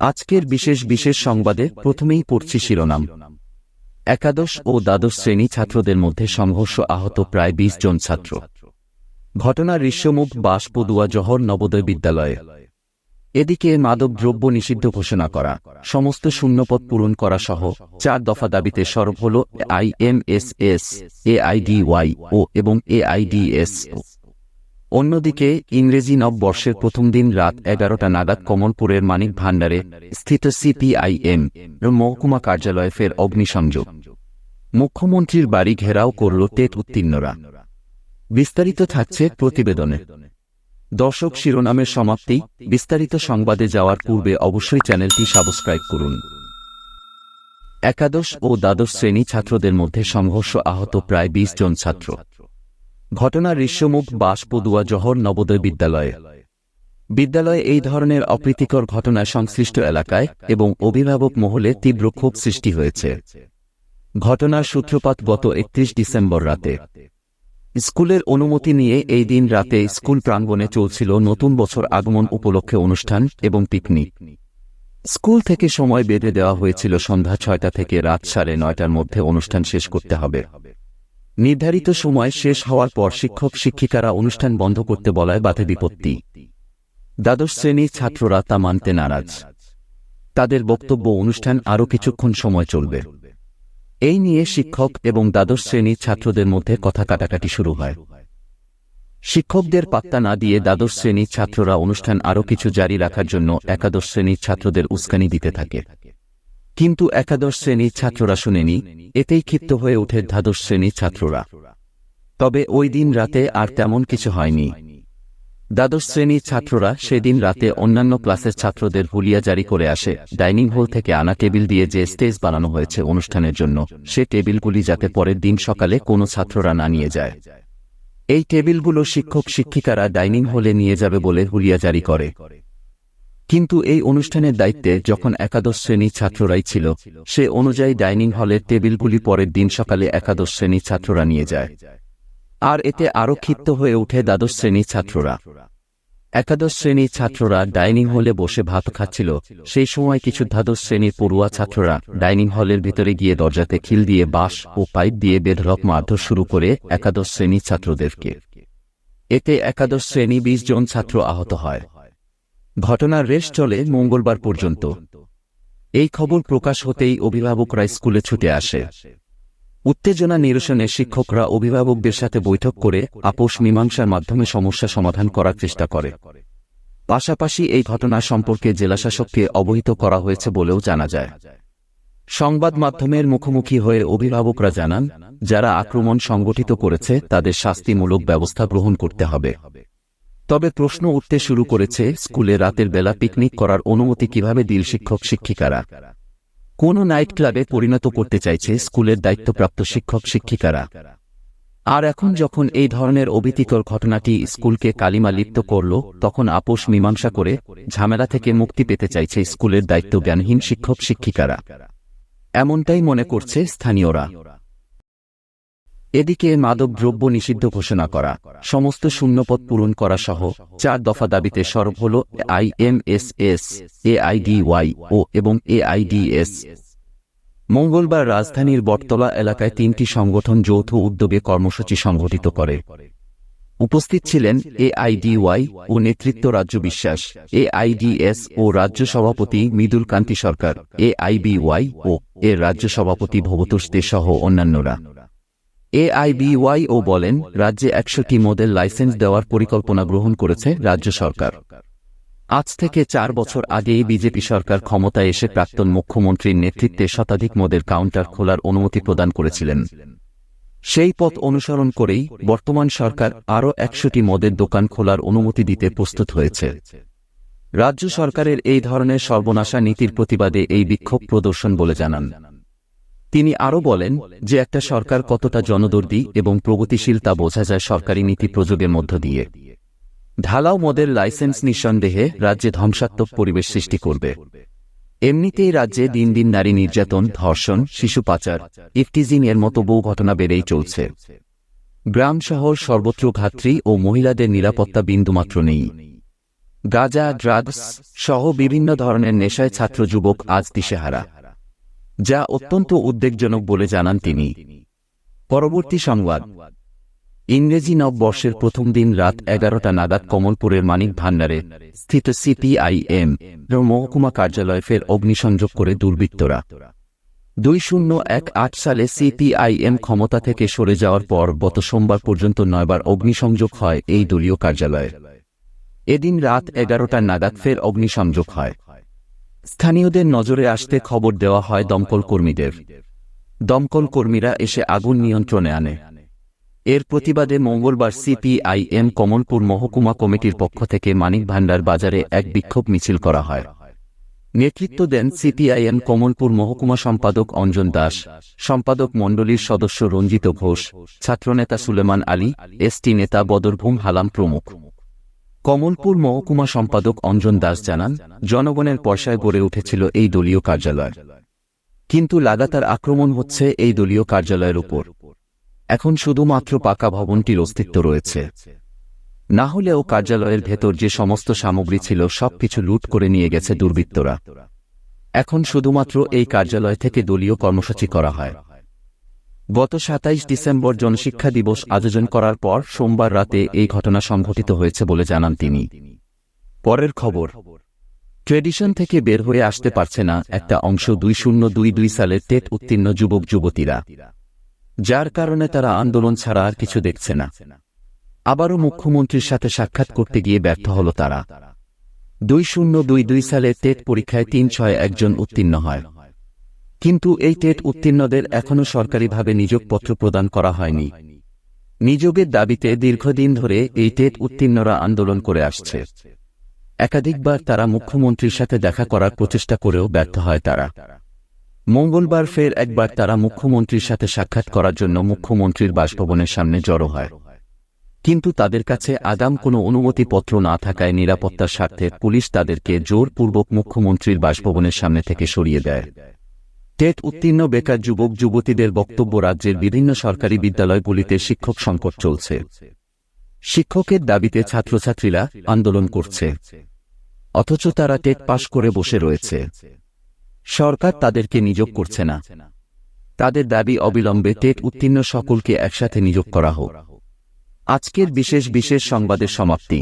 আজকের বিশেষ বিশেষ সংবাদে প্রথমেই পড়ছি শিরোনাম। একাদশ ও দ্বাদশ শ্রেণী ছাত্রদের মধ্যে সংঘর্ষ, আহত প্রায় ২০ জন ছাত্র। ঘটনা ঋষ্যমুখ বাস পদুয়া জহর নবোদয় বিদ্যালয়ে। এদিকে মাদকদ্রব্য নিষিদ্ধ ঘোষণা করা, সমস্ত শূন্যপদ পূরণ করা সহ ৪ দফা দাবিতে সরব হল আইএমএসএস, এআইডিওয়াই ও এবং এআইডিএস। অন্যদিকে ইংরেজি নববর্ষের প্রথম দিন রাত ১১টা নাগাদ কমলপুরের মানিক ভান্ডারে স্থিত সিপিআইএম মহকুমা কার্যালয়ে ফের অগ্নিসংযোগ। মুখ্যমন্ত্রীর বাড়ি ঘেরাও করল টেট উত্তীর্ণরা। বিস্তারিত থাকছে প্রতিবেদনে। দর্শক, শিরোনামের সমাপ্তি। বিস্তারিত সংবাদে যাওয়ার পূর্বে অবশ্যই চ্যানেলটি সাবস্ক্রাইব করুন। একাদশ ও দ্বাদশ শ্রেণী ছাত্রদের মধ্যে সংঘর্ষ, আহত প্রায় ২০ জন ছাত্র। ঘটনা ঋষ্যমুখ বাস পদুয়া জহর নবোদয় বিদ্যালয়ে। বিদ্যালয়ে এই ধরনের অপ্রীতিকর ঘটনায় সংশ্লিষ্ট এলাকায় এবং অভিভাবক মহলে তীব্র ক্ষোভ সৃষ্টি হয়েছে। ঘটনার সূত্রপাত গত ৩১ ডিসেম্বর রাতে। স্কুলের অনুমতি নিয়ে এই দিন রাতে স্কুল প্রাঙ্গণে চলছিল নতুন বছর আগমন উপলক্ষে অনুষ্ঠান এবং পিকনিক। স্কুল থেকে সময় বেঁধে দেওয়া হয়েছিল সন্ধ্যা ৬টা থেকে রাত ৯:৩০টার মধ্যে অনুষ্ঠান শেষ করতে হবে। নির্ধারিত সময় শেষ হওয়ার পর শিক্ষক শিক্ষিকারা অনুষ্ঠান বন্ধ করতে বলায় বাধে বিপত্তি। দ্বাদশ শ্রেণীর ছাত্ররা তা মানতে নারাজ। তাদের বক্তব্য, অনুষ্ঠান আরও কিছুক্ষণ সময় চলবে। এই নিয়ে শিক্ষক এবং দ্বাদশ শ্রেণীর ছাত্রদের মধ্যে কথা কাটাকাটি শুরু হয়। শিক্ষকদের পাত্তা না দিয়ে দ্বাদশ শ্রেণীর ছাত্ররা অনুষ্ঠান আরও কিছু জারি রাখার জন্য একাদশ শ্রেণীর ছাত্রদের উস্কানি দিতে থাকে। কিন্তু একাদশ শ্রেণীর ছাত্ররা শুনেনি। এতেই ক্ষিপ্ত হয়ে ওঠে দ্বাদশ শ্রেণীর ছাত্ররা। তবে ওই দিন রাতে আর তেমন কিছু হয়নি। দ্বাদশ শ্রেণীর ছাত্ররা সেদিন রাতে অন্যান্য ক্লাসের ছাত্রদের হুলিয়া জারি করে আসে ডাইনিং হল থেকে আনা টেবিল দিয়ে যে স্টেজ বানানো হয়েছে অনুষ্ঠানের জন্য, সে টেবিলগুলি যাতে পরের দিন সকালে কোনো ছাত্ররা না নিয়ে যায়। এই টেবিলগুলো শিক্ষক শিক্ষিকারা ডাইনিং হলে নিয়ে যাবে বলে হুলিয়া জারি করে। কিন্তু এই অনুষ্ঠানের দায়িত্বে যখন একাদশ শ্রেণীর ছাত্ররাই ছিল, সে অনুযায়ী ডাইনিং হলের টেবিলগুলি পরের দিন সকালে একাদশ শ্রেণীর ছাত্ররা নিয়ে যায়। আর এতে আরও ক্ষিপ্ত হয়ে ওঠে দ্বাদশ শ্রেণীর ছাত্ররা। একাদশ শ্রেণীর ছাত্ররা ডাইনিং হলে বসে ভাত খাচ্ছিল, সেই সময় কিছু দ্বাদশ শ্রেণীর পড়ুয়া ছাত্ররা ডাইনিং হলের ভিতরে গিয়ে দরজাতে খিল দিয়ে বাঁশ ও পাইপ দিয়ে বেধড়ক মারধর শুরু করে একাদশ শ্রেণীর ছাত্রদেরকে। এতে একাদশ শ্রেণী ২০ জন ছাত্র আহত হয়। ঘটনার রেশ চলে মঙ্গলবার পর্যন্ত। এই খবর প্রকাশ হতেই অভিভাবকরা স্কুলে ছুটে আসে। উত্তেজনা নিরসনে শিক্ষকরা অভিভাবকদের সাথে বৈঠক করে আপোষ মীমাংসার মাধ্যমে সমস্যা সমাধান করার চেষ্টা করে। পাশাপাশি এই ঘটনা সম্পর্কে জেলাশাসককে অবহিত করা হয়েছে বলেও জানা যায়। সংবাদ মাধ্যমের মুখোমুখি হয়ে অভিভাবকরা জানান, যারা আক্রমণ সংগঠিত করেছে তাদের শাস্তিমূলক ব্যবস্থা গ্রহণ করতে হবে। তবে প্রশ্ন উঠতে শুরু করেছে, স্কুলে রাতের বেলা পিকনিক করার অনুমতি কিভাবে দিল শিক্ষক শিক্ষিকারা? কোন নাইট ক্লাবে পরিণত করতে চাইছে স্কুলের দায়িত্বপ্রাপ্ত শিক্ষক শিক্ষিকারা? আর এখন যখন এই ধরনের অভীতিকর ঘটনাটি স্কুলকে কালিমা লিপ্ত করল, তখন আপোষ মীমাংসা করে ঝামেলা থেকে মুক্তি পেতে চাইছে স্কুলের দায়িত্বজ্ঞানহীন শিক্ষক শিক্ষিকারা। এমনটাই মনে করছে স্থানীয়রা। এদিকে মাদকদ্রব্য নিষিদ্ধ ঘোষণা করা, সমস্ত শূন্যপদ পূরণ করা সহ ৪ দফা দাবিতে সরব হল আইএমএসএস, এআইডিওয়াই ও এবং এআইডিএস। মঙ্গলবার রাজধানীর বটতলা এলাকায় ৩টি সংগঠন যৌথ উদ্যোগে কর্মসূচি সংগঠিত করে। উপস্থিত ছিলেন এআইডিওয়াই ও নেতৃত্ব রাজ্য বিশ্বাস, এআইডিএস ও রাজ্য সভাপতি মৃদুল কান্তি সরকার, এআইবিওয়াই ও এর রাজ্য সভাপতি ভবতোষ দে সহ অন্যান্যরা। এআইবিওয়াইও বলেন, রাজ্যে ১০০টি মদের লাইসেন্স দেওয়ার পরিকল্পনা গ্রহণ করেছে রাজ্য সরকার। আজ থেকে ৪ বছর আগেই বিজেপি সরকার ক্ষমতায় এসে প্রাক্তন মুখ্যমন্ত্রীর নেতৃত্বে শতাধিক মদের কাউন্টার খোলার অনুমতি প্রদান করেছিলেন। সেই পথ অনুসরণ করেই বর্তমান সরকার আরও ১০০টি মদের দোকান খোলার অনুমতি দিতে প্রস্তুত হয়েছে। রাজ্য সরকারের এই ধরনের সর্বনাশা নীতির প্রতিবাদে এই বিক্ষোভ প্রদর্শন বলে জানান তিনি। আরও বলেন যে একটা সরকার কতটা জনদর্দী এবং প্রগতিশীল তা বোঝা যায় সরকারি নীতি প্রযোগের মধ্য দিয়ে। ঢালাও মদের লাইসেন্স নিঃসন্দেহে রাজ্যে ধ্বংসাত্মক পরিবেশ সৃষ্টি করবে। এমনিতেই রাজ্যে দিন দিন নারী নির্যাতন, ধর্ষণ, শিশু পাচার, ইফটিজিং এর মতো বহু ঘটনা বেড়েই চলছে। গ্রাম শহর সর্বত্র ঘাতৃ ও মহিলাদের নিরাপত্তা বিন্দুমাত্র নেই। গাঁজা, ড্রাগস সহ বিভিন্ন ধরনের নেশায় ছাত্র যুবক আজ দিশেহারা, যা অত্যন্ত উদ্বেগজনক বলে জানান তিনি। পরবর্তী সংবাদ। ইংরেজি নববর্ষের প্রথম দিন রাত ১১টা নাগাদ কমলপুরের মানিক ভান্ডারে স্থিত সিপিআইএম মহকুমা কার্যালয়ে ফের অগ্নিসংযোগ করে দুর্বৃত্তরা। ২০১৮ সালে সিপিআইএম ক্ষমতা থেকে সরে যাওয়ার পর গত সোমবার পর্যন্ত ৯ বার অগ্নিসংযোগ হয় এই দলীয় কার্যালয়ে। এদিন রাত ১১টা নাগাদ ফের অগ্নিসংযোগ হয়। স্থানীয়দের নজরে আসতে খবর দেওয়া হয় দমকল কর্মীদের। দমকল কর্মীরা এসে আগুন নিয়ন্ত্রণে আনে। এর প্রতিবাদে মঙ্গলবার সিপিআইএম কমলপুর মহকুমা কমিটির পক্ষ থেকে মানিক ভান্ডার বাজারে এক বিক্ষোভ মিছিল করা হয়। নেতৃত্ব দেন সিপিআইএম কমলপুর মহকুমা সম্পাদক অঞ্জন দাস, সম্পাদক মণ্ডলীর সদস্য রঞ্জিত ঘোষ, ছাত্রনেতা সুলেমান আলী, এসটি নেতা বদরভূম হালাম প্রমুখ। কমলপুর মহকুমা সম্পাদক অঞ্জন দাস জানান, জনগণের পয়সায় গড়ে উঠেছিল এই দলীয় কার্যালয়, কিন্তু লাগাতার আক্রমণ হচ্ছে এই দলীয় কার্যালয়ের উপর। এখন শুধুমাত্র পাকা ভবনটির অস্তিত্ব রয়েছে, না হলেও কার্যালয়ের ভেতর যে সমস্ত সামগ্রী ছিল সবকিছু লুট করে নিয়ে গেছে দুর্বৃত্তরা। এখন শুধুমাত্র এই কার্যালয় থেকে দলীয় কর্মসূচি করা হয়। গত ২৭ ডিসেম্বর জনশিক্ষা দিবস আয়োজন করার পর সোমবার রাতে এই ঘটনা সংঘটিত হয়েছে বলে জানান তিনি। পরের খবর। ট্রেডিশন থেকে বের হয়ে আসতে পারছে না একটা অংশ ২০২২ সালের টেট উত্তীর্ণ যুবক যুবতীরা, যার কারণে তারা আন্দোলন ছাড়া আর কিছু দেখছে না। আবারও মুখ্যমন্ত্রীর সাথে সাক্ষাৎ করতে গিয়ে ব্যর্থ হল তারা। ২০২২ সালে টেট পরীক্ষায় ৩০১ জন উত্তীর্ণ হয়, কিন্তু এই টেট উত্তীর্ণদের এখনও সরকারিভাবে নিয়োগপত্র প্রদান করা হয়নি। নিয়োগের দাবিতে দীর্ঘদিন ধরে এই টেট উত্তীর্ণরা আন্দোলন করে আসছে। একাধিকবার তারা মুখ্যমন্ত্রীর সাথে দেখা করার প্রচেষ্টা করেও ব্যর্থ হয় তারা। মঙ্গলবার ফের একবার তারা মুখ্যমন্ত্রীর সাথে সাক্ষাৎ করার জন্য মুখ্যমন্ত্রীর বাসভবনের সামনে জড়ো হয়, কিন্তু তাদের কাছে আগাম কোনো অনুমতিপত্র না থাকায় নিরাপত্তার স্বার্থে পুলিশ তাদেরকে জোরপূর্বক মুখ্যমন্ত্রীর বাসভবনের সামনে থেকে সরিয়ে দেয়। টেট উত্তীর্ণ বেকার যুবক যুবতীদের বক্তব্য, রাজ্যের বিভিন্ন সরকারি বিদ্যালয়গুলিতে শিক্ষক সংকট চলছে। শিক্ষকের দাবিতে ছাত্রছাত্রীরা আন্দোলন করছে, অথচ তারা টেট পাশ করে বসে রয়েছে। সরকার তাদেরকে নিয়োগ করছে না। তাদের দাবি অবিলম্বে টেট উত্তীর্ণ সকলকে একসাথে নিয়োগ করা হোক। আজকের বিশেষ সংবাদের সমাপ্তি।